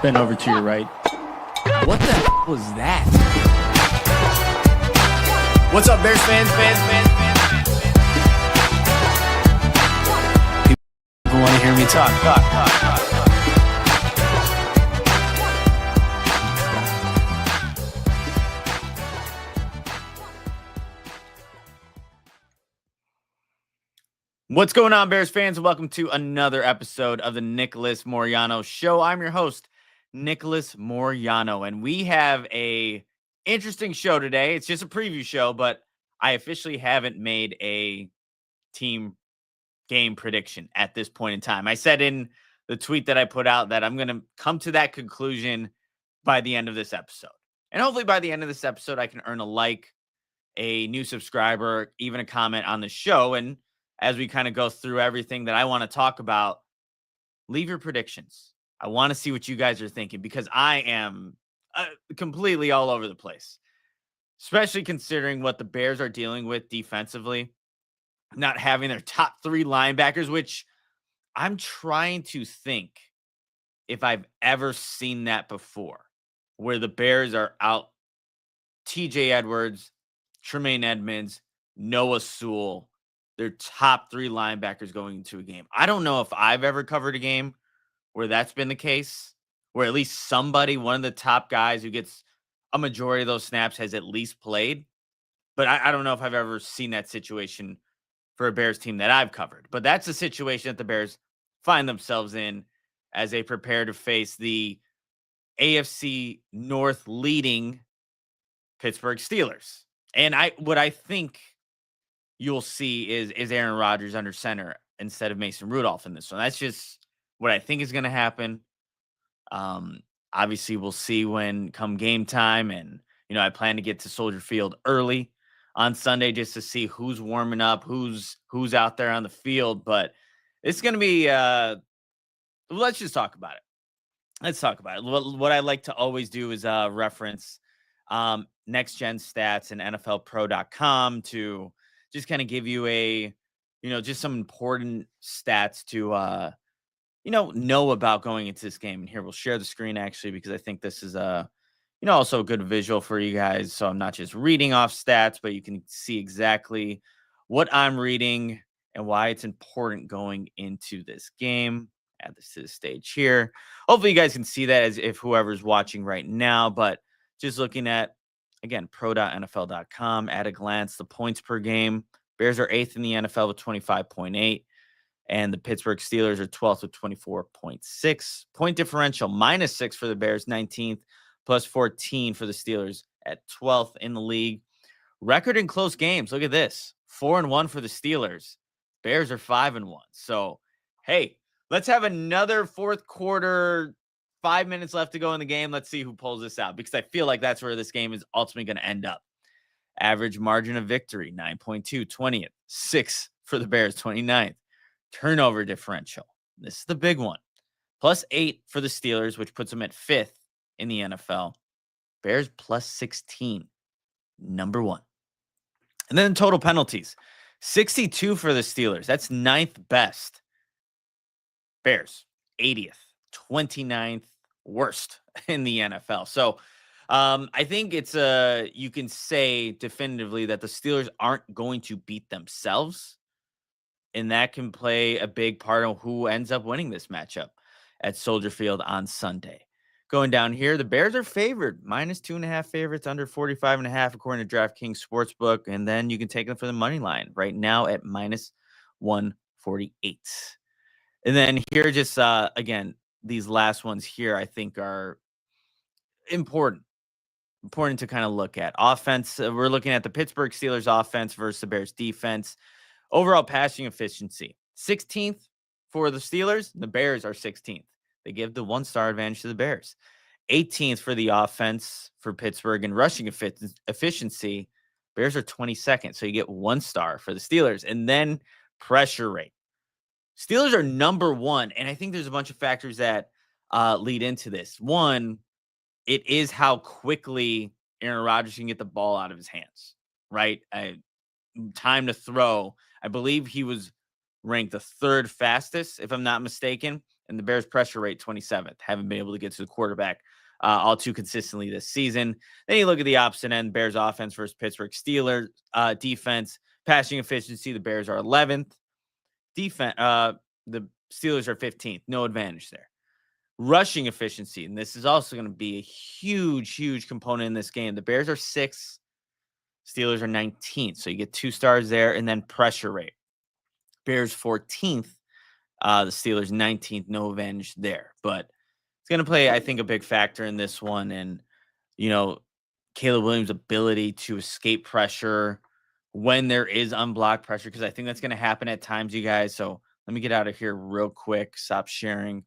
Bend over to your right. What the was that? What's up, Bears fans? People want to hear me talk. What's going on, Bears fans? Welcome to another episode of the Nicholas Moriano Show. I'm your host, Nicholas Moriano, and we have a interesting show today. It's just a preview show, but I officially haven't made a team game prediction at this point in time. I said in the tweet that I put out that I'm going to come to that conclusion by the end of this episode. And hopefully by the end of this episode, I can earn a like, a new subscriber, even a comment on the show. And as we kind of go through everything that I want to talk about, leave your predictions. I want to see what you guys are thinking because I am completely all over the place, especially considering what the Bears are dealing with defensively, not having their top three linebackers, which I'm trying to think if I've ever seen that before, where the Bears are out TJ Edwards, Tremaine Edmonds, Noah Sewell, their top three linebackers going into a game. I don't know if I've ever covered a game where that's been the case, where at least somebody, one of the top guys who gets a majority of those snaps has at least played. But I don't know if I've ever seen that situation for a Bears team that I've covered. But that's the situation that the Bears find themselves in as they prepare to face the AFC North leading Pittsburgh Steelers. And what I think you'll see is Aaron Rodgers under center instead of Mason Rudolph in this one. That's just what I think is going to happen. Obviously, we'll see when come game time. And, I plan to get to Soldier Field early on Sunday just to see who's warming up, who's out there on the field. But it's going to be let's just talk about it. Let's talk about it. What I like to always do is reference next gen stats and NFLpro.com to just kind of give you a, just some important stats to, know about going into this game. And here we'll share the screen actually, because I think this is also a good visual for you guys. So I'm not just reading off stats, but you can see exactly what I'm reading and why it's important going into this game. Add this to the stage here. Hopefully you guys can see that as if whoever's watching right now, but just looking at, again, pro.nfl.com at a glance, the points per game. Bears are 8th in the NFL with 25.8, and the Pittsburgh Steelers are 12th with 24.6. Point differential, -6 for the Bears, 19th, plus 14 for the Steelers at 12th in the league. Record in close games, look at this, 4-1 for the Steelers. Bears are 5-1. So, hey, let's have another fourth quarter, 5 minutes left to go in the game. Let's see who pulls this out, because I feel like that's where this game is ultimately going to end up. Average margin of victory, 9.2, 20th. 6 for the Bears, 29th. Turnover differential. This is the big one. +8 for the Steelers, which puts them at 5th in the NFL. Bears +16, number 1. And then total penalties. 62 for the Steelers. That's 9th best. Bears, 80th. 29th worst in the NFL. So I think it's you can say definitively that the Steelers aren't going to beat themselves, and that can play a big part of who ends up winning this matchup at Soldier Field on Sunday. Going down here, the Bears are favored, -2.5 favorites, under 45.5 according to DraftKings Sportsbook, and then you can take them for the money line right now at -148. And then here, just again, these last ones here, I think are important to kind of look at. Offense, we're looking at the Pittsburgh Steelers offense versus the Bears defense. Overall passing efficiency, 16th for the Steelers. The Bears are 16th. They give the 1-star advantage to the Bears. 18th for the offense for Pittsburgh in rushing efficiency. Bears are 22nd. So you get 1 star for the Steelers. And then pressure rate. Steelers are number 1, and I think there's a bunch of factors that lead into this. One, it is how quickly Aaron Rodgers can get the ball out of his hands, right? Time to throw. I believe he was ranked the 3rd fastest, if I'm not mistaken, and the Bears pressure rate 27th. Haven't been able to get to the quarterback all too consistently this season. Then you look at the opposite end, Bears offense versus Pittsburgh Steelers defense. Passing efficiency, the Bears are 11th. Defense, the Steelers are 15th. No advantage there. Rushing efficiency, and this is also going to be a huge component in this game. The Bears are 6th. Steelers are 19th. So you get 2 stars there. And then pressure rate. Bears 14th. The Steelers 19th. No advantage there. But it's going to play, I think, a big factor in this one. And, Caleb Williams' ability to escape pressure when there is unblocked pressure, because I think that's going to happen at times, you guys. So let me get out of here real quick. Stop sharing.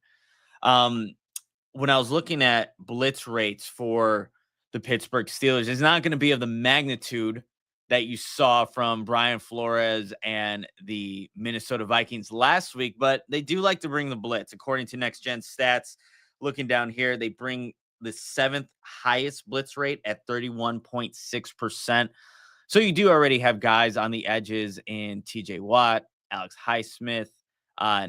When I was looking at blitz rates for the Pittsburgh Steelers, it's not going to be of the magnitude that you saw from Brian Flores and the Minnesota Vikings last week, but they do like to bring the blitz. According to Next Gen Stats, looking down here, they bring the 7th highest blitz rate at 31.6%. So you do already have guys on the edges in TJ Watt, Alex Highsmith,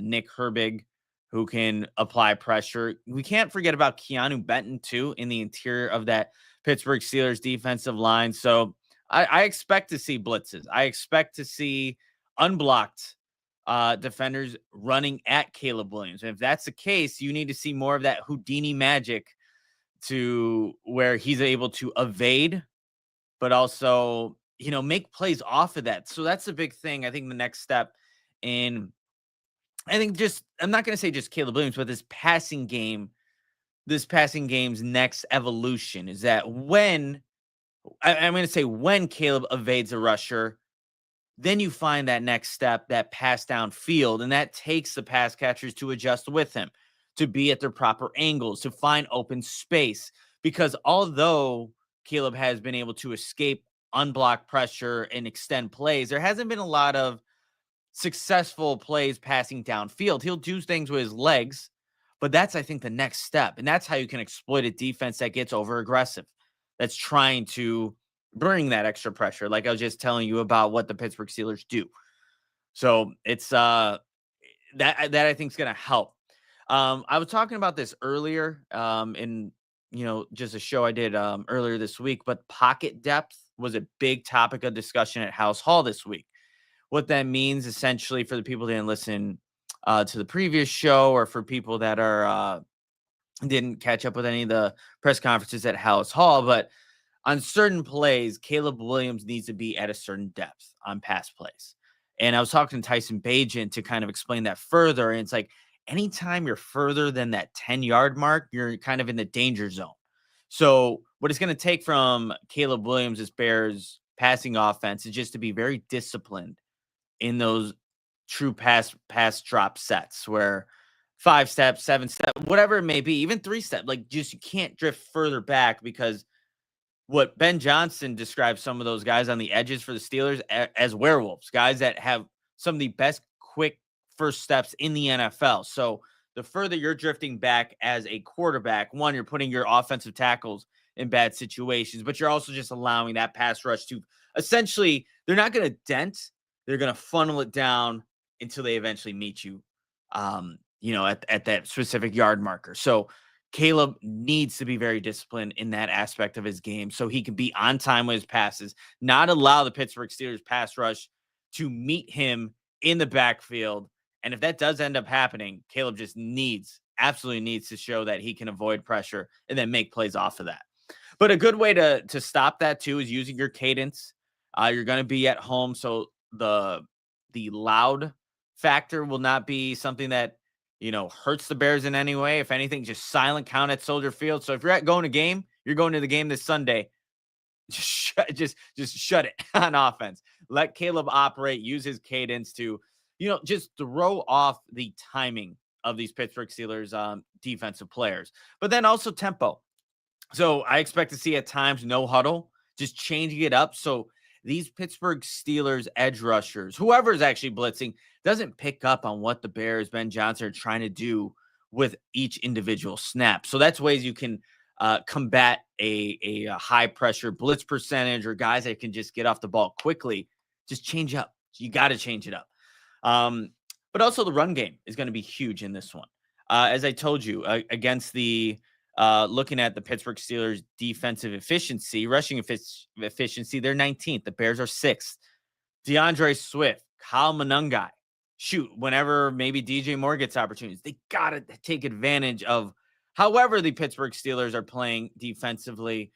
Nick Herbig, who can apply pressure. We can't forget about Keanu Benton, too, in the interior of that Pittsburgh Steelers defensive line. So I expect to see blitzes. I expect to see unblocked defenders running at Caleb Williams. And if that's the case, you need to see more of that Houdini magic to where he's able to evade, but also, make plays off of that. So that's a big thing. I think the next step in, I'm not going to say just Caleb Williams, but this passing game's next evolution is that when Caleb evades a rusher, then you find that next step, that pass downfield, and that takes the pass catchers to adjust with him, to be at their proper angles, to find open space. Because although Caleb has been able to escape unblocked pressure and extend plays, there hasn't been a lot of successful plays passing downfield. He'll do things with his legs, but that's, I think, the next step. And that's how you can exploit a defense that gets over aggressive, that's trying to bring that extra pressure. Like I was just telling you about what the Pittsburgh Steelers do. So it's that I think is going to help. I was talking about this earlier in, just a show I did earlier this week, but pocket depth was a big topic of discussion at House Hall this week. What that means essentially for the people that didn't listen to the previous show, or for people that are didn't catch up with any of the press conferences at House Hall, but on certain plays, Caleb Williams needs to be at a certain depth on pass plays. And I was talking to Tyson Bagent to kind of explain that further. And it's like, anytime you're further than that 10-yard mark, you're kind of in the danger zone. So what it's going to take from Caleb Williams' Bears passing offense is just to be very disciplined in those true pass drop sets, where 5 steps, 7 steps, whatever it may be, even 3 steps, like just you can't drift further back, because what Ben Johnson describes some of those guys on the edges for the Steelers as werewolves, guys that have some of the best quick first steps in the NFL. So the further you're drifting back as a quarterback, one, you're putting your offensive tackles in bad situations, but you're also just allowing that pass rush to essentially, they're not going to dent, they're going to funnel it down until they eventually meet you, at that specific yard marker. So Caleb needs to be very disciplined in that aspect of his game so he can be on time with his passes, not allow the Pittsburgh Steelers pass rush to meet him in the backfield. And if that does end up happening, Caleb just absolutely needs to show that he can avoid pressure and then make plays off of that. But a good way to stop that too is using your cadence. You're going to be at home, so the loud factor will not be something that hurts the Bears in any way. If anything, just silent count at Soldier Field. So if you're going to game, you're going to the game this Sunday, just shut it on offense. Let Caleb operate, use his cadence to, just throw off the timing of these Pittsburgh Steelers defensive players, but then also tempo. So I expect to see at times no huddle, just changing it up. So these Pittsburgh Steelers edge rushers, whoever is actually blitzing, doesn't pick up on what the Bears, Ben Johnson, are trying to do with each individual snap. So that's ways you can combat a high pressure blitz percentage, or guys that can just get off the ball quickly. Just change up. You got to change it up. But also the run game is going to be huge in this one. As I told you, against the looking at the Pittsburgh Steelers defensive efficiency, rushing efficiency, they're 19th. The Bears are 6th. DeAndre Swift, Kyle Monangai. Shoot, whenever maybe DJ Moore gets opportunities, they got to take advantage of however the Pittsburgh Steelers are playing defensively,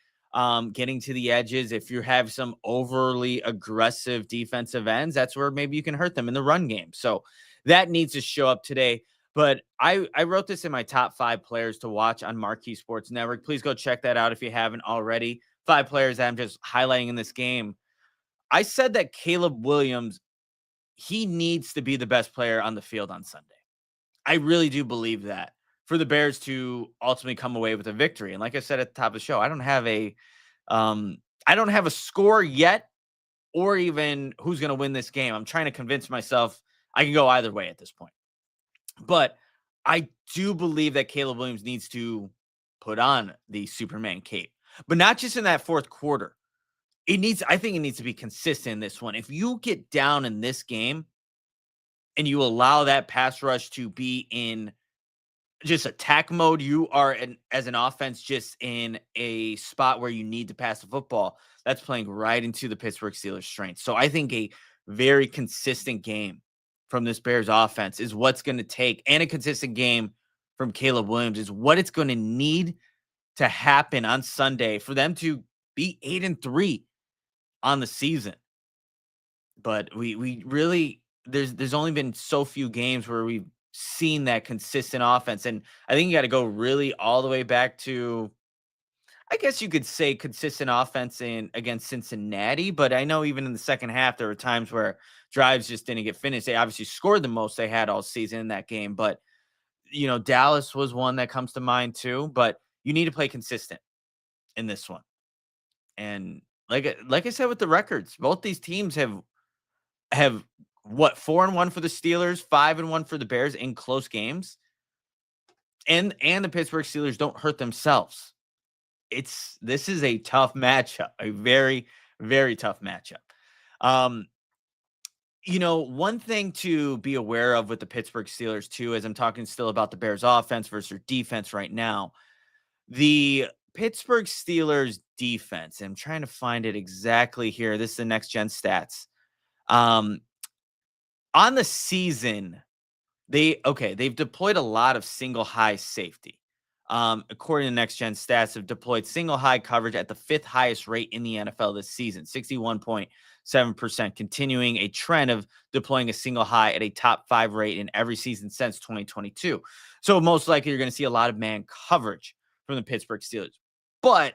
getting to the edges. If you have some overly aggressive defensive ends, that's where maybe you can hurt them in the run game. So that needs to show up today. But I wrote this in my top 5 players to watch on Marquee Sports Network. Please go check that out if you haven't already. 5 players that I'm just highlighting in this game. I said that Caleb Williams, he needs to be the best player on the field on Sunday. I really do believe that for the Bears to ultimately come away with a victory. And like I said at the top of the show, I don't have a score yet or even who's going to win this game. I'm trying to convince myself I can go either way at this point. But I do believe that Caleb Williams needs to put on the Superman cape, but not just in that fourth quarter. I think it needs to be consistent in this one. If you get down in this game and you allow that pass rush to be in just attack mode, you are as an offense just in a spot where you need to pass the football. That's playing right into the Pittsburgh Steelers' strength. So I think a very consistent game from this Bears offense is what's going to take, and a consistent game from Caleb Williams is what it's going to need to happen on Sunday for them to be 8-3 on the season. But we really, there's only been so few games where we've seen that consistent offense. And I think you got to go really all the way back to, I guess you could say, consistent offense against Cincinnati. But I know even in the second half, there were times where drives just didn't get finished. They obviously scored the most they had all season in that game. But, Dallas was one that comes to mind too. But you need to play consistent in this one. And like I said with the records, both these teams have what, 4-1 for the Steelers, 5-1 for the Bears in close games. And the Pittsburgh Steelers don't hurt themselves. This is a tough matchup, a very, very tough matchup. One thing to be aware of with the Pittsburgh Steelers too, as I'm talking still about the Bears offense versus their defense right now, the Pittsburgh Steelers defense, I'm trying to find it exactly here. This is the next gen stats. On the season, they've deployed a lot of single high safety. According to Next Gen Stats, have deployed single high coverage at the 5th highest rate in the NFL this season, 61.7%, continuing a trend of deploying a single high at a top 5 rate in every season since 2022. So most likely you're going to see a lot of man coverage from the Pittsburgh Steelers. But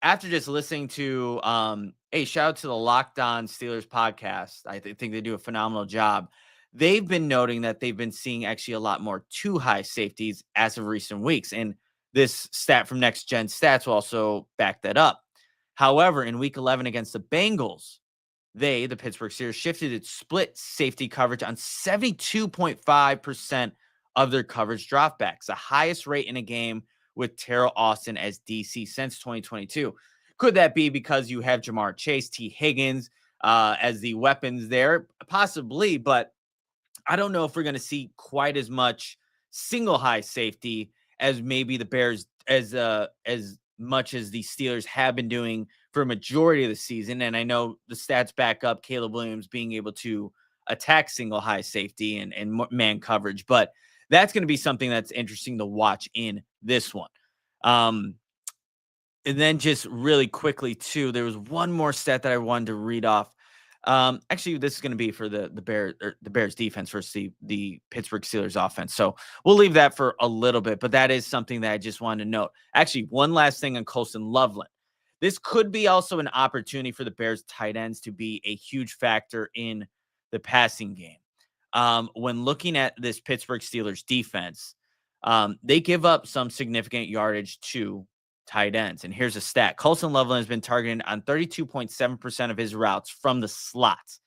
after just listening to, shout out to the Locked On Steelers podcast. I think they do a phenomenal job. They've been noting that they've been seeing actually a lot more too high safeties as of recent weeks. And this stat from Next Gen Stats will also back that up. However, in week 11 against the Bengals, the Pittsburgh Steelers, shifted its split safety coverage on 72.5% of their coverage dropbacks, the highest rate in a game with Terrell Austin as DC since 2022. Could that be because you have Jamar Chase, T. Higgins as the weapons there? Possibly, but I don't know if we're going to see quite as much single high safety as maybe the Bears, as much as the Steelers have been doing for a majority of the season. And I know the stats back up Caleb Williams being able to attack single high safety and man coverage, but that's going to be something that's interesting to watch in this one. And then just really quickly too, there was one more stat that I wanted to read off. Actually, this is going to be for the Bears defense versus the Pittsburgh Steelers offense. So we'll leave that for a little bit, but that is something that I just wanted to note. Actually, one last thing on Colston Loveland. This could be also an opportunity for the Bears tight ends to be a huge factor in the passing game. When looking at this Pittsburgh Steelers defense, they give up some significant yardage to tight ends. And here's a stat. Colston Loveland has been targeted on 32.7% of his routes from the slots,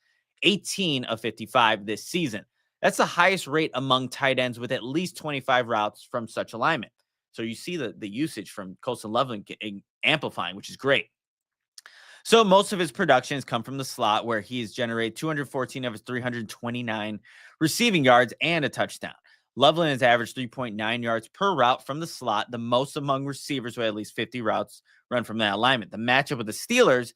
18 of 55 this season. That's the highest rate among tight ends with at least 25 routes from such alignment. So you see the usage from Colston Loveland amplifying, which is great. So most of his production has come from the slot, where he's generated 214 of his 329 receiving yards and a touchdown. Loveland has averaged 3.9 yards per route from the slot, the most among receivers with at least 50 routes run from that alignment. The matchup with the Steelers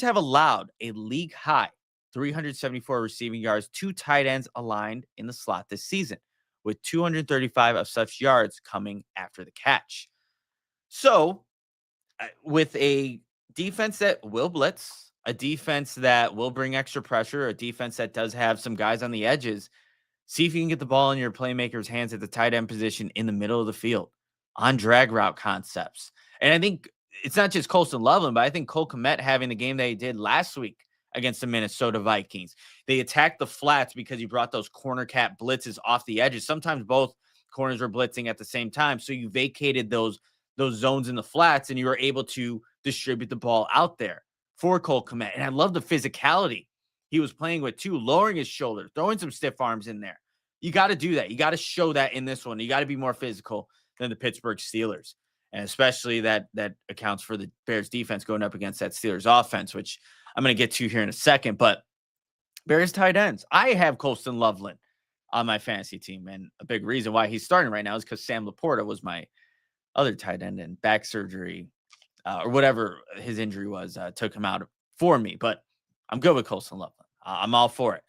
have allowed a league high 374 receiving yards, 2 tight ends aligned in the slot this season, with 235 of such yards coming after the catch. So, with a defense that will blitz, a defense that will bring extra pressure, a defense that does have some guys on the edges, see if you can get the ball in your playmaker's hands at the tight end position in the middle of the field on drag route concepts. And I think it's not just Colston Loveland, but I think Cole Kmet having the game that he did last week against the Minnesota Vikings. They attacked the flats because he brought those corner cat blitzes off the edges. Sometimes both corners were blitzing at the same time. So you vacated those zones in the flats and you were able to distribute the ball out there for Cole Kmet. And I love the physicality he was playing with too, lowering his shoulder, throwing some stiff arms in there. You got to do that. You got to show that in this one. You got to be more physical than the Pittsburgh Steelers. And especially that accounts for the Bears defense going up against that Steelers offense, which I'm going to get to here in a second. But Bears tight ends. I have Colston Loveland on my fantasy team. And a big reason why he's starting right now is because Sam Laporta was my other tight end, and back surgery or whatever his injury was took him out for me. But I'm good with Colston Loveland. I'm all for it.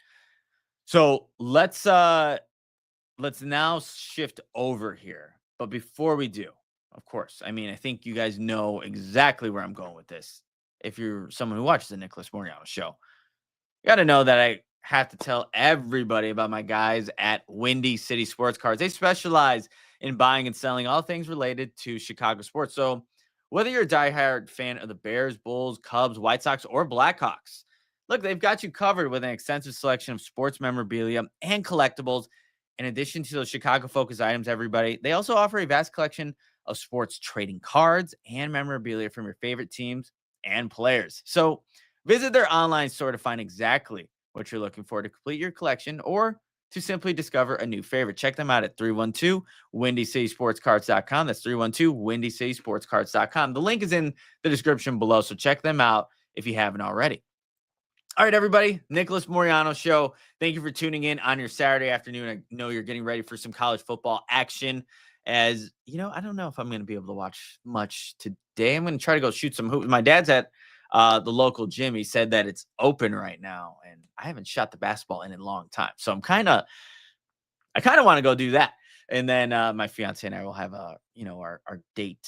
So let's now shift over here. But before we do, of course, I mean, I think you guys know exactly where I'm going with this. If you're someone who watches the Nicholas Moriano show, you got to know that I have to tell everybody about my guys at Windy City Sports Cards. They specialize in buying and selling all things related to Chicago sports. So whether you're a diehard fan of the Bears, Bulls, Cubs, White Sox, or Blackhawks, look, they've got you covered with an extensive selection of sports memorabilia and collectibles. In addition to those Chicago-focused items, everybody, they also offer a vast collection of sports trading cards and memorabilia from your favorite teams and players. So visit their online store to find exactly what you're looking for to complete your collection or to simply discover a new favorite. Check them out at 312-WindyCitySportsCards.com. That's 312-WindyCitySportsCards.com. The link is in the description below, so check them out if you haven't already. All right, everybody, Nicholas Moriano Show. Thank you for tuning in on your Saturday afternoon. I know you're getting ready for some college football action. As you know, I don't know if I'm going to be able to watch much today. I'm going to try to go shoot some hoops. My dad's at the local gym. He said that it's open right now, and I haven't shot the basketball in a long time. So I kind of want to go do that. And then my fiance and I will have our date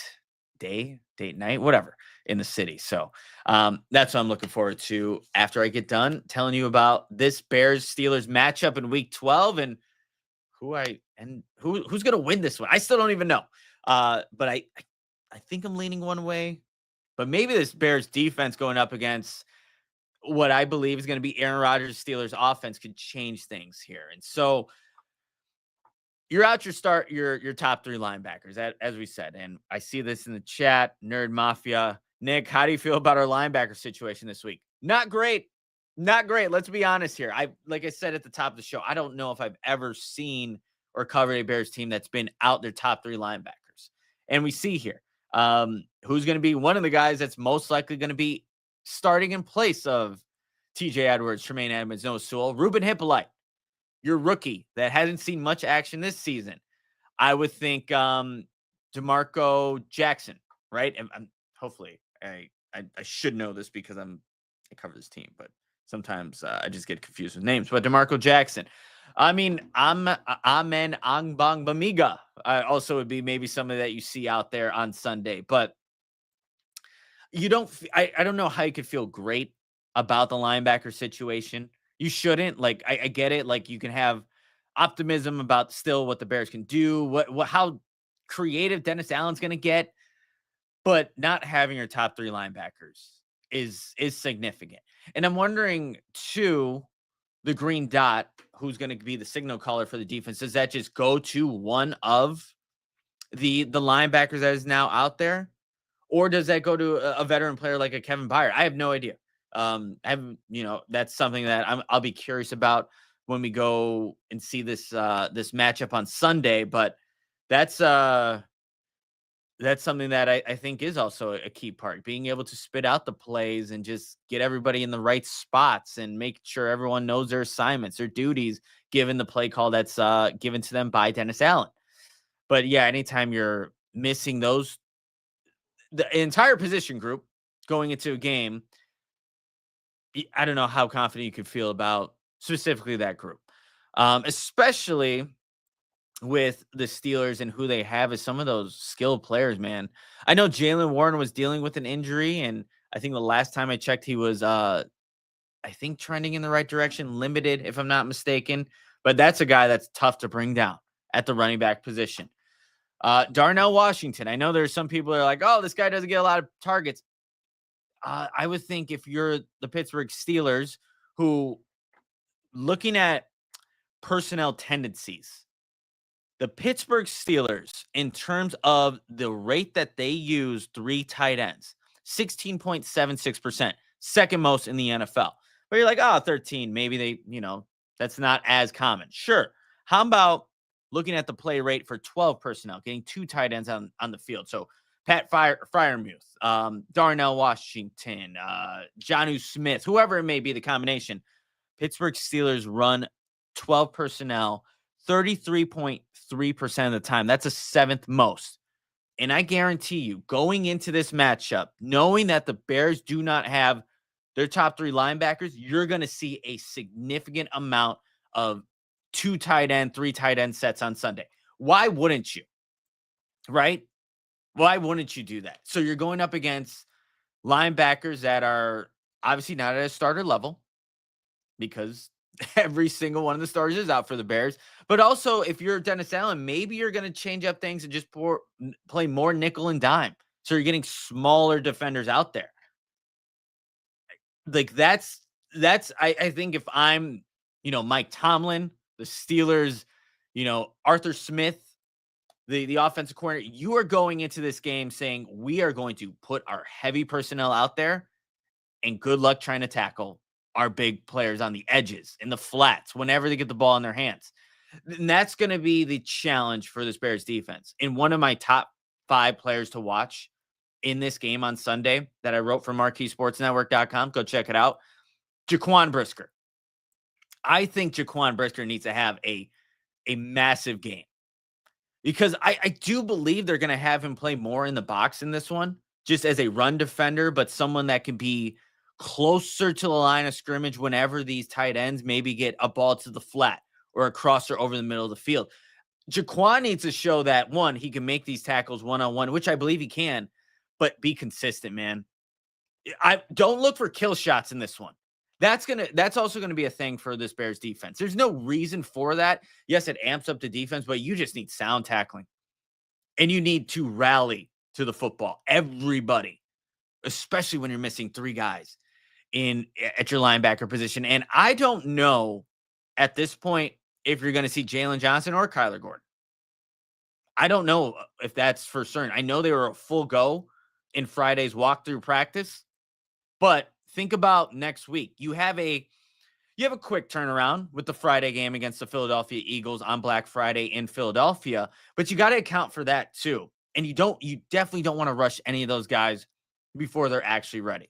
night, whatever, in the city. So that's what I'm looking forward to after I get done telling you about this Bears Steelers matchup in week 12 and who's going to win this one. I still don't even know. But I think I'm leaning one way, but maybe this Bears defense going up against what I believe is going to be Aaron Rodgers' Steelers offense could change things here. And so you're out your top 3 linebackers, as we said. And I see this in the chat, Nerd Mafia. Nick, how do you feel about our linebacker situation this week? Not great. Not great. Let's be honest here. Like I said at the top of the show, I don't know if I've ever seen or covered a Bears team that's been out their top 3 linebackers. And we see here who's going to be one of the guys that's most likely going to be starting in place of TJ Edwards, Tremaine Edmonds, Noah Sewell, Ruben Hippolyte, your rookie that hasn't seen much action this season. I would think DeMarco Jackson, right? And hopefully I should know this because I cover this team, but sometimes I just get confused with names. But DeMarco Jackson. I mean, Amen Angbang Bamiga also would be maybe somebody that you see out there on Sunday. But I don't know how you could feel great about the linebacker situation. You shouldn't. Like, I get it. Like, you can have optimism about still what the Bears can do, how creative Dennis Allen's going to get, but not having your top 3 linebackers is significant. And I'm wondering too, the green dot, who's going to be the signal caller for the defense, does that just go to one of the linebackers that is now out there, or does that go to a veteran player like a Kevin Byard? I have no idea. That's something that I'll be curious about when we go and see this matchup on Sunday. But that's something that I think is also a key part, being able to spit out the plays and just get everybody in the right spots and make sure everyone knows their assignments, their duties, given the play call that's given to them by Dennis Allen. But yeah, anytime you're missing the entire position group going into a game, I don't know how confident you could feel about specifically that group, especially with the Steelers and who they have as some of those skilled players, man. I know Jalen Warren was dealing with an injury, and I think the last time I checked, he was, I think, trending in the right direction, limited, if I'm not mistaken. But that's a guy that's tough to bring down at the running back position. Darnell Washington. I know there's some people that are like, oh, this guy doesn't get a lot of targets. I would think if you're the Pittsburgh Steelers, who, looking at personnel tendencies, the Pittsburgh Steelers, in terms of the rate that they use 3 tight ends, 16.76%, second most in the NFL. But you're like, oh, 13, maybe they, that's not as common. Sure. How about looking at the play rate for 12 personnel, getting 2 tight ends on the field? So Pat Freiermuth, Darnell Washington, Jonnu Smith, whoever it may be, the combination. Pittsburgh Steelers run 12 personnel 33.3% of the time. That's a 7th most. And I guarantee you, going into this matchup, knowing that the Bears do not have their top 3 linebackers, you're going to see a significant amount of 2 tight end, 3 tight end sets on Sunday. Why wouldn't you? Right? Why wouldn't you do that? So you're going up against linebackers that are obviously not at a starter level, because every single one of the stars is out for the Bears. But also, if you're Dennis Allen, maybe you're going to change up things and just play more nickel and dime. So you're getting smaller defenders out there. Like that's I think if I'm, Mike Tomlin, the Steelers, Arthur Smith, the offensive coordinator, you are going into this game saying we are going to put our heavy personnel out there, and good luck trying to tackle our big players on the edges, in the flats, whenever they get the ball in their hands. And that's going to be the challenge for this Bears defense. And one of my top 5 players to watch in this game on Sunday that I wrote for MarqueeSportsNetwork.com, go check it out, Jaquan Brisker. I think Jaquan Brisker needs to have a massive game, because I do believe they're going to have him play more in the box in this one, just as a run defender, but someone that can be closer to the line of scrimmage whenever these tight ends maybe get a ball to the flat or a crosser over the middle of the field. Jaquan needs to show that, one, he can make these tackles one-on-one, which I believe he can, but be consistent, man. I don't look for kill shots in this one. That's also going to be a thing for this Bears defense. There's no reason for that. Yes, it amps up the defense, but you just need sound tackling, and you need to rally to the football. Everybody, especially when you're missing 3 guys at your linebacker position. And I don't know at this point if you're going to see Jalen Johnson or Kyler Gordon. I don't know if that's for certain. I know they were a full go in Friday's walkthrough practice, but think about next week. You have a quick turnaround with the Friday game against the Philadelphia Eagles on Black Friday in Philadelphia, but you got to account for that too. And you definitely don't want to rush any of those guys before they're actually ready.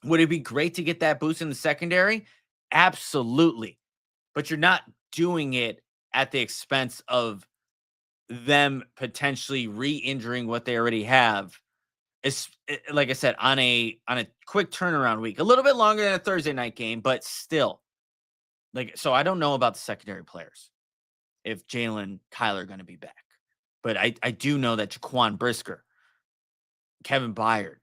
Would it be great to get that boost in the secondary? Absolutely. But you're not doing it at the expense of them potentially re-injuring what they already have. It's, like I said, on a quick turnaround week, a little bit longer than a Thursday night game, but still. So I don't know about the secondary players, if Jalen, Kyler are going to be back. But I do know that Jaquan Brisker, Kevin Byard,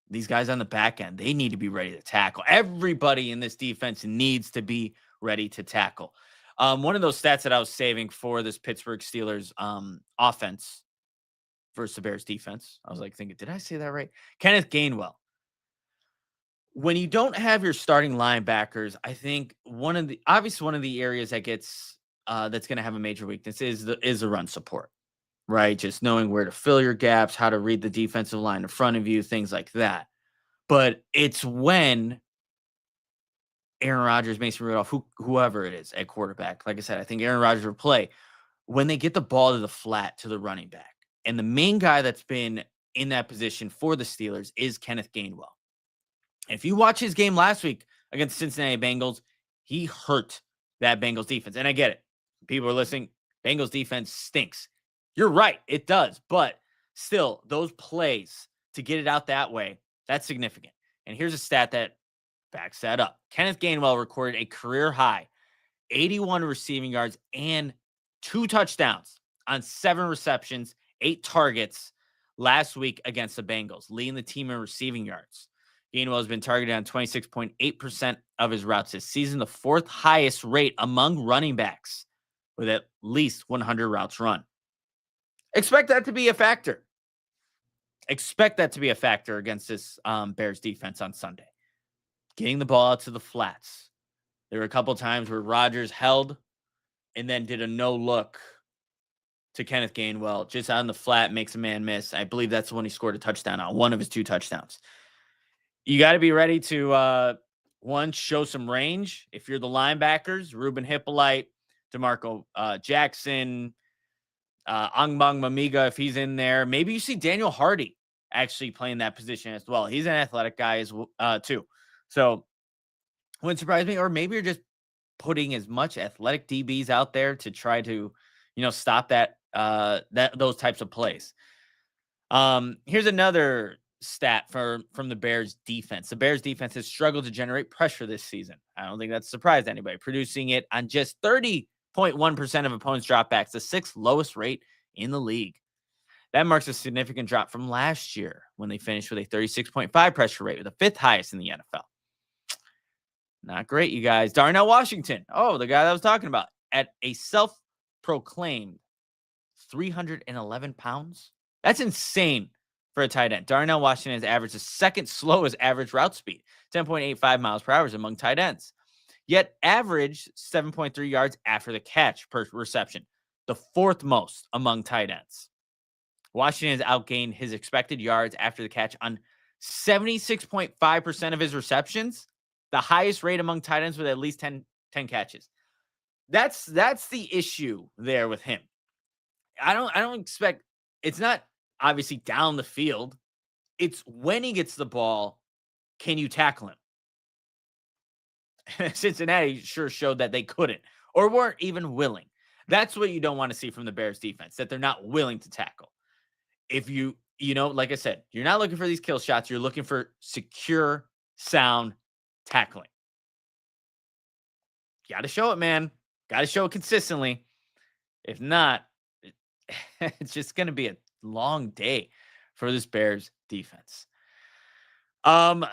these guys on the back end, they need to be ready to tackle. Everybody in this defense needs to be ready to tackle. One of those stats that I was saving for this Pittsburgh Steelers offense versus the Bears defense, I was like thinking, did I say that right? Kenneth Gainwell. When you don't have your starting linebackers, I think one of the areas that gets that's going to have a major weakness is the run support, right? Just knowing where to fill your gaps, how to read the defensive line in front of you, things like that. But it's when Aaron Rodgers, Mason Rudolph, whoever it is at quarterback, like I said, I think Aaron Rodgers will play when they get the ball to the flat to the running back. And the main guy that's been in that position for the Steelers is Kenneth Gainwell. If you watch his game last week against the Cincinnati Bengals, he hurt that Bengals defense. And I get it. People are listening. Bengals defense stinks. You're right. It does. But still, those plays to get it out that way, that's significant. And here's a stat that backs that up. Kenneth Gainwell recorded a career high 81 receiving yards and 2 touchdowns on 7 receptions, 8 targets last week against the Bengals, leading the team in receiving yards. Gainwell has been targeted on 26.8% of his routes this season, the 4th highest rate among running backs with at least 100 routes run. Expect that to be a factor. Expect that to be a factor against this Bears defense on Sunday. Getting the ball out to the flats. There were a couple times where Rodgers held and then did a no-look to Kenneth Gainwell, just on the flat, makes a man miss. I believe that's the one he scored a touchdown on, one of his 2 touchdowns. You got to be ready to, one, show some range. If you're the linebackers, Ruben Hippolyte, DeMarco Jackson, Angbang Mamiga, if he's in there. Maybe you see Daniel Hardy actually playing that position as well. He's an athletic guy as too. So wouldn't surprise me. Or maybe you're just putting as much athletic DBs out there to try to, stop those types of plays. Here's another stat from the Bears defense. The Bears defense has struggled to generate pressure this season. I don't think that's surprised anybody, producing it on just 30.1% of opponents' dropbacks, the 6th lowest rate in the league. That marks a significant drop from last year when they finished with a 36.5 pressure rate, with the 5th highest in the NFL. Not great, you guys. Darnell Washington, the guy that I was talking about, at a self-proclaimed 311 pounds. That's insane for a tight end. Darnell Washington has averaged the 2nd slowest average route speed, 10.85 miles per hour among tight ends, yet averaged 7.3 yards after the catch per reception, the 4th most among tight ends. Washington has outgained his expected yards after the catch on 76.5% of his receptions, the highest rate among tight ends with at least 10 catches. That's the issue there with him. I don't expect, it's not obviously down the field. It's when he gets the ball, can you tackle him? Cincinnati sure showed that they couldn't or weren't even willing. That's what you don't want to see from the Bears defense, that they're not willing to tackle. If like I said, you're not looking for these kill shots. You're looking for secure, sound tackling. Got to show it, man. Got to show it consistently. If not, it's just going to be a long day for this Bears defense. Man,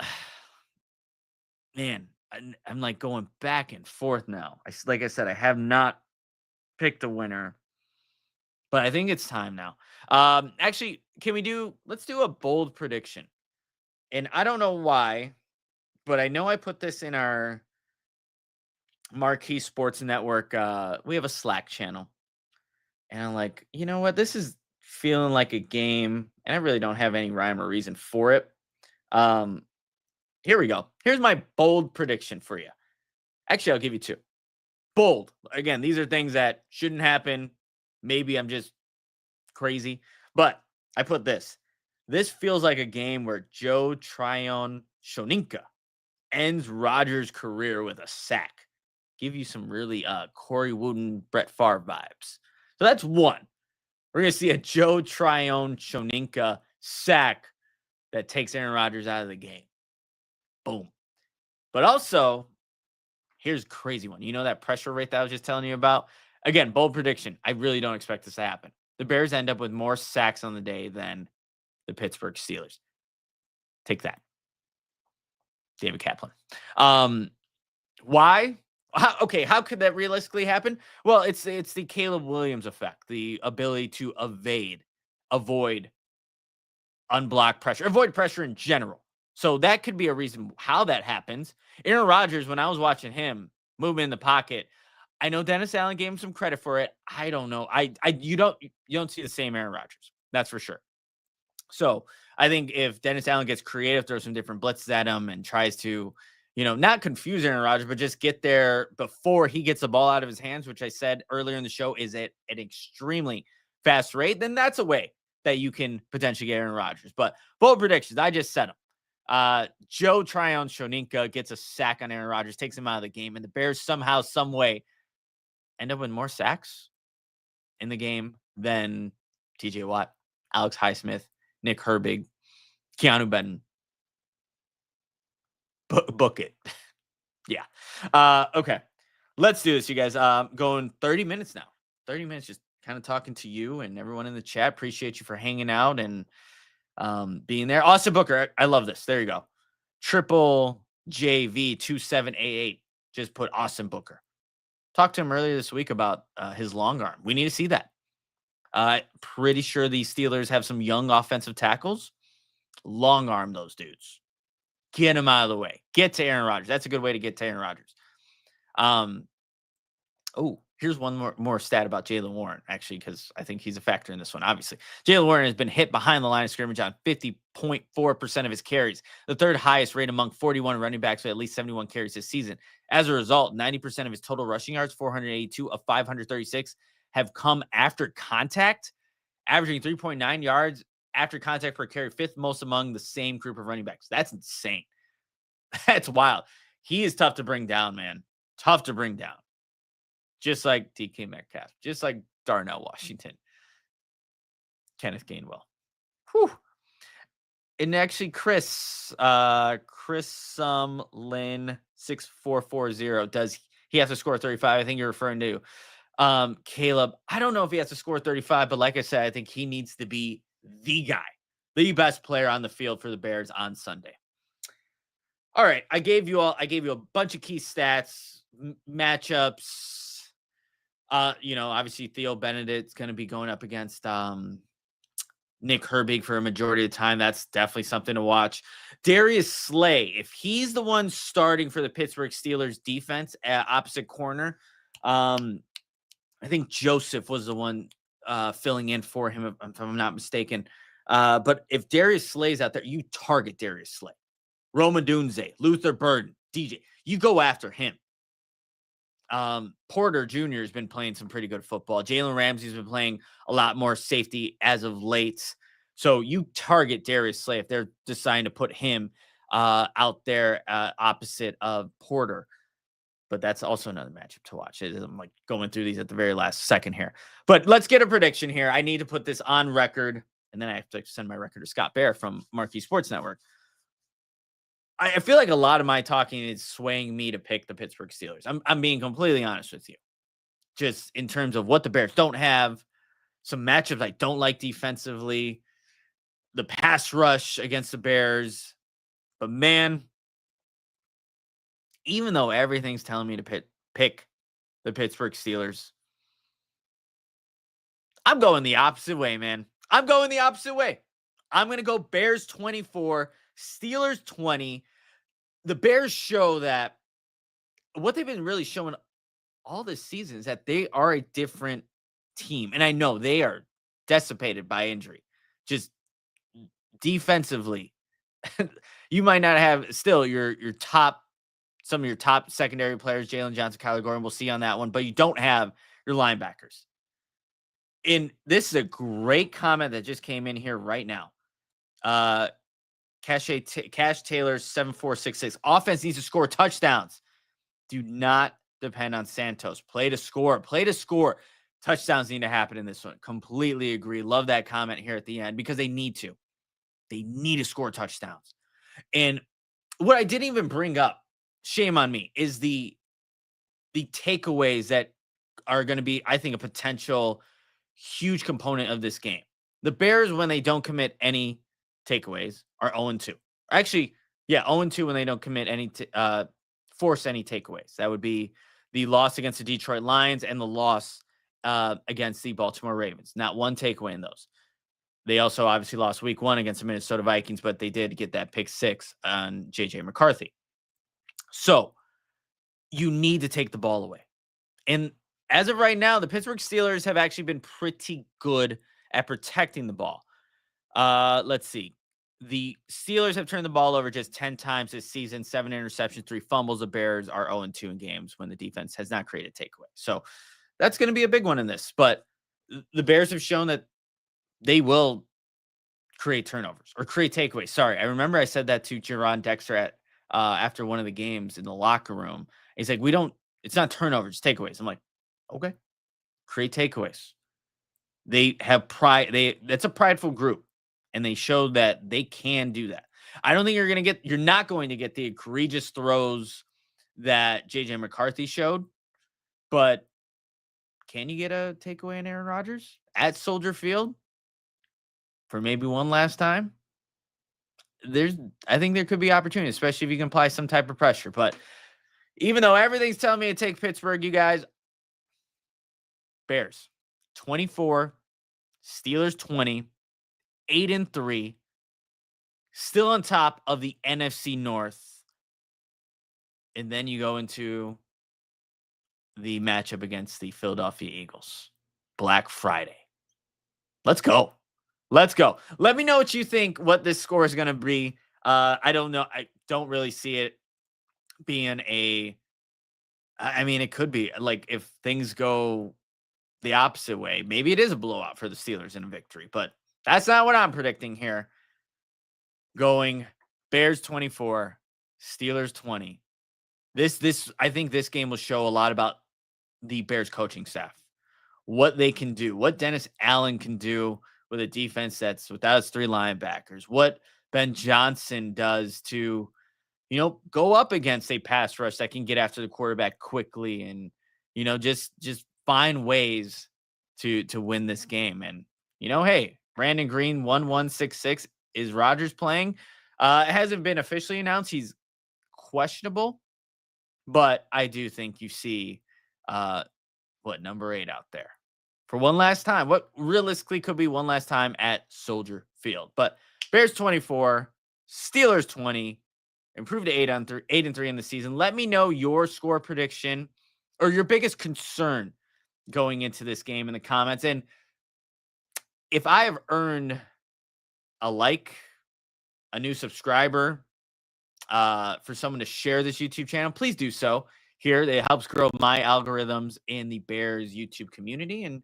I'm like going back and forth now. Like I said, I have not picked a winner, but I think it's time now. Actually, let's do a bold prediction. And I don't know why, but I know I put this in our Marquee Sports Network. We have a Slack channel. And I'm like, you know what? This is feeling like a game, and I really don't have any rhyme or reason for it. Here we go. Here's my bold prediction for you. Actually, I'll give you 2. Bold. Again, these are things that shouldn't happen. Maybe I'm just crazy. But I put this. This feels like a game where Joe Tryon Shoninka ends Rodgers' career with a sack. Give you some really Corey Wooden, Brett Favre vibes. So that's one. We're going to see a Joe Tryon Shoninka sack that takes Aaron Rodgers out of the game. Boom. But also, here's a crazy one. You know that pressure rate that I was just telling you about? Again, bold prediction. I really don't expect this to happen. The Bears end up with more sacks on the day than the Pittsburgh Steelers. Take that. David Kaplan. Why? How could that realistically happen? Well, it's the Caleb Williams effect, the ability to avoid unblocked pressure, avoid pressure in general. So that could be a reason how that happens. Aaron Rodgers, when I was watching him move in the pocket, I know Dennis Allen gave him some credit for it. I don't know. You don't see the same Aaron Rodgers. That's for sure. So I think if Dennis Allen gets creative, throws some different blitzes at him and tries to, not confuse Aaron Rodgers, but just get there before he gets the ball out of his hands, which I said earlier in the show is at an extremely fast rate, then that's a way that you can potentially get Aaron Rodgers. But bold predictions, I just said them. Joe Tryon Shoninka gets a sack on Aaron Rodgers, takes him out of the game, and the Bears somehow, some way end up with more sacks in the game than TJ Watt, Alex Highsmith, Nick Herbig, Keanu Benton. Book it. Yeah. Okay. Let's do this, you guys. Going 30 minutes now. 30 minutes just kind of talking to you and everyone in the chat. Appreciate you for hanging out and being there. Austin Booker, I love this. There you go. Triple JV2788 just put Austin Booker. Talked to him earlier this week about his long arm. We need to see that. Pretty sure the Steelers have some young offensive tackles. Long arm those dudes. Get him out of the way. Get to Aaron Rodgers. That's a good way to get to Aaron Rodgers. Here's one more stat about Jaylen Warren, actually, because I think he's a factor in this one, obviously. Jaylen Warren has been hit behind the line of scrimmage on 50.4% of his carries, the third highest rate among 41 running backs with at least 71 carries this season. As a result, 90% of his total rushing yards, 482 of 536, have come after contact, averaging 3.9 yards after contact per carry, fifth most among the same group of running backs. That's insane. That's wild. He is tough to bring down, man. Tough to bring down. Just like DK Metcalf, just like Darnell Washington, Kenneth Gainwell. Whew. And actually, Chris Lynn 6440, does he have to score 35? I think you're referring to Caleb. I don't know if he has to score 35, but like I said, I think he needs to be the guy, the best player on the field for the Bears on Sunday. All right, I gave you a bunch of key stats, matchups. Obviously Theo Benedict's going to be going up against Nick Herbig for a majority of the time. That's definitely something to watch. Darius Slay, if he's the one starting for the Pittsburgh Steelers defense at opposite corner, I think Joseph was the one filling in for him, if I'm not mistaken. But if Darius Slay's out there, you target Darius Slay. Roma Dunze, Luther Burden, DJ, you go after him. Porter Jr. has been playing some pretty good football. Jalen Ramsey's been playing a lot more safety as of late. So you target Darius Slay if they're deciding to put him out there opposite of Porter. But that's also another matchup to watch. I'm like going through these at the very last second here. But let's get a prediction here. I need to put this on record, and then I have to send my record to Scott Bear from Marquee Sports Network. I feel like a lot of my talking is swaying me to pick the Pittsburgh Steelers. I'm being completely honest with you. Just in terms of what the Bears don't have, some matchups I don't like defensively, the pass rush against the Bears. But man, even though everything's telling me to pick the Pittsburgh Steelers, I'm going the opposite way, man. I'm going the opposite way. I'm going to go Bears 24, Steelers 20. The Bears show that what they've been really showing all this season is that they are a different team. And I know they are dissipated by injury. Just defensively, you might not have still some of your top secondary players, Jalen Johnson, Kyler Gordon, we'll see on that one, but you don't have your linebackers. And this is a great comment that just came in here right now. Cash Taylor 7466. Offense needs to score touchdowns. Do not depend on Santos. Play to score. Touchdowns need to happen in this one. Completely agree. Love that comment here at the end because they need to. They need to score touchdowns. And what I didn't even bring up, shame on me, is the takeaways that are going to be, I think, a potential huge component of this game. The Bears, when they don't commit any takeaways, are 0-2. Actually, 0-2 when they don't commit any force any takeaways. That would be the loss against the Detroit Lions and the loss against the Baltimore Ravens. Not one takeaway in those. They also obviously lost week 1 against the Minnesota Vikings, but they did get that pick 6 on JJ McCarthy. So you need to take the ball away. And as of right now, the Pittsburgh Steelers have actually been pretty good at protecting the ball. Let's see. The Steelers have turned the ball over just 10 times this season, 7 interceptions, 3 fumbles. The Bears are 0-2 in games when the defense has not created takeaway. So that's going to be a big one in this. But the Bears have shown that they will create turnovers or create takeaways. Sorry, I remember I said that to Jerron Dexter after one of the games in the locker room. He's like, it's not turnovers, it's takeaways. I'm like, Okay. Create takeaways. They have pride. That's a prideful group, and they showed that they can do that. I don't think you're not going to get the egregious throws that JJ McCarthy showed, but can you get a takeaway in Aaron Rodgers at Soldier Field for maybe one last time? I think there could be opportunity, especially if you can apply some type of pressure. But even though everything's telling me to take Pittsburgh, you guys, Bears 24, Steelers 20, 8-3, still on top of the NFC North. And then you go into the matchup against the Philadelphia Eagles. Black Friday. Let's go. Let's go. Let me know what you think, what this score is going to be. I don't know. I don't really see it being it could be like if things go the opposite way. Maybe it is a blowout for the Steelers in a victory, but that's not what I'm predicting here. Going Bears 24, Steelers 20. I think this game will show a lot about the Bears coaching staff, what they can do, what Dennis Allen can do with a defense that's without his 3 linebackers, what Ben Johnson does to, go up against a pass rush that can get after the quarterback quickly and, just find ways to win this game. And, hey, Brandon Green 1166. Is Rodgers playing? It hasn't been officially announced. He's questionable, but I do think you see number 8 out there for one last time. What realistically could be one last time at Soldier Field. But Bears 24, Steelers 20, improved to 8-3 in the season. Let me know your score prediction or your biggest concern going into this game in the comments. And if I have earned a new subscriber, for someone to share this YouTube channel, please do so. Here, it helps grow my algorithms in the Bears YouTube community, and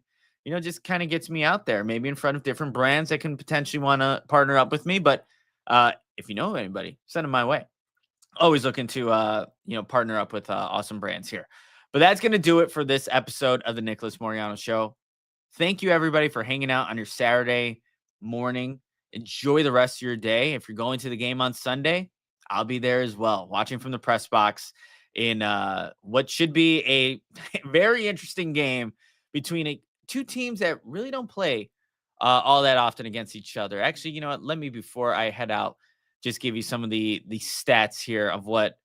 just kind of gets me out there, maybe in front of different brands that can potentially want to partner up with me. But if you know anybody, send them my way. Always looking to partner up with awesome brands here. But that's going to do it for this episode of the Nicholas Moriano Show. Thank you, everybody, for hanging out on your Saturday morning. Enjoy the rest of your day. If you're going to the game on Sunday, I'll be there as well, watching from the press box in what should be a very interesting game between two teams that really don't play all that often against each other. Actually, you know what? Let me, before I head out, just give you some of the stats here of what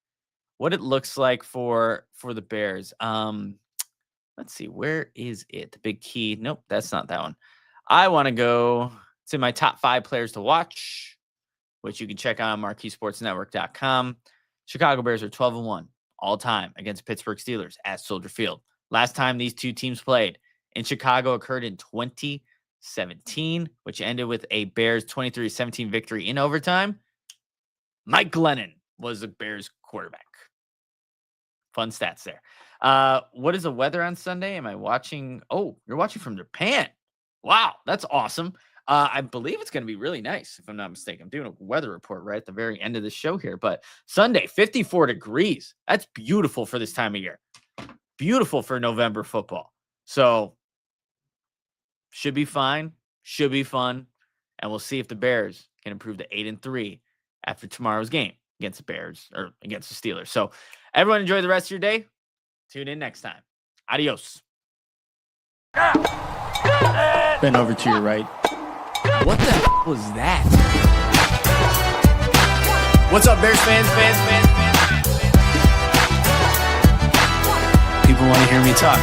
it looks like for the Bears. Let's see. Where is it? The big key. Nope, that's not that one. I want to go to my top 5 players to watch, which you can check out on MarqueeSportsNetwork.com. Chicago Bears are 12-1 all time against Pittsburgh Steelers at Soldier Field. Last time these two teams played in Chicago occurred in 2017, which ended with a Bears 23-17 victory in overtime. Mike Glennon was the Bears quarterback. Fun stats there. What is the weather on Sunday? Am I watching? Oh, you're watching from Japan. Wow, that's awesome. I believe it's going to be really nice, if I'm not mistaken. I'm doing a weather report right at the very end of the show here. But Sunday, 54 degrees. That's beautiful for this time of year. Beautiful for November football. So, should be fine. Should be fun. And we'll see if the Bears can improve to 8-3 after tomorrow's game against the Bears or against the Steelers. So, everyone enjoy the rest of your day. Tune in next time. Adios. Bend over to your right. What the was that? What's up, Bears fans? People want to hear me talk.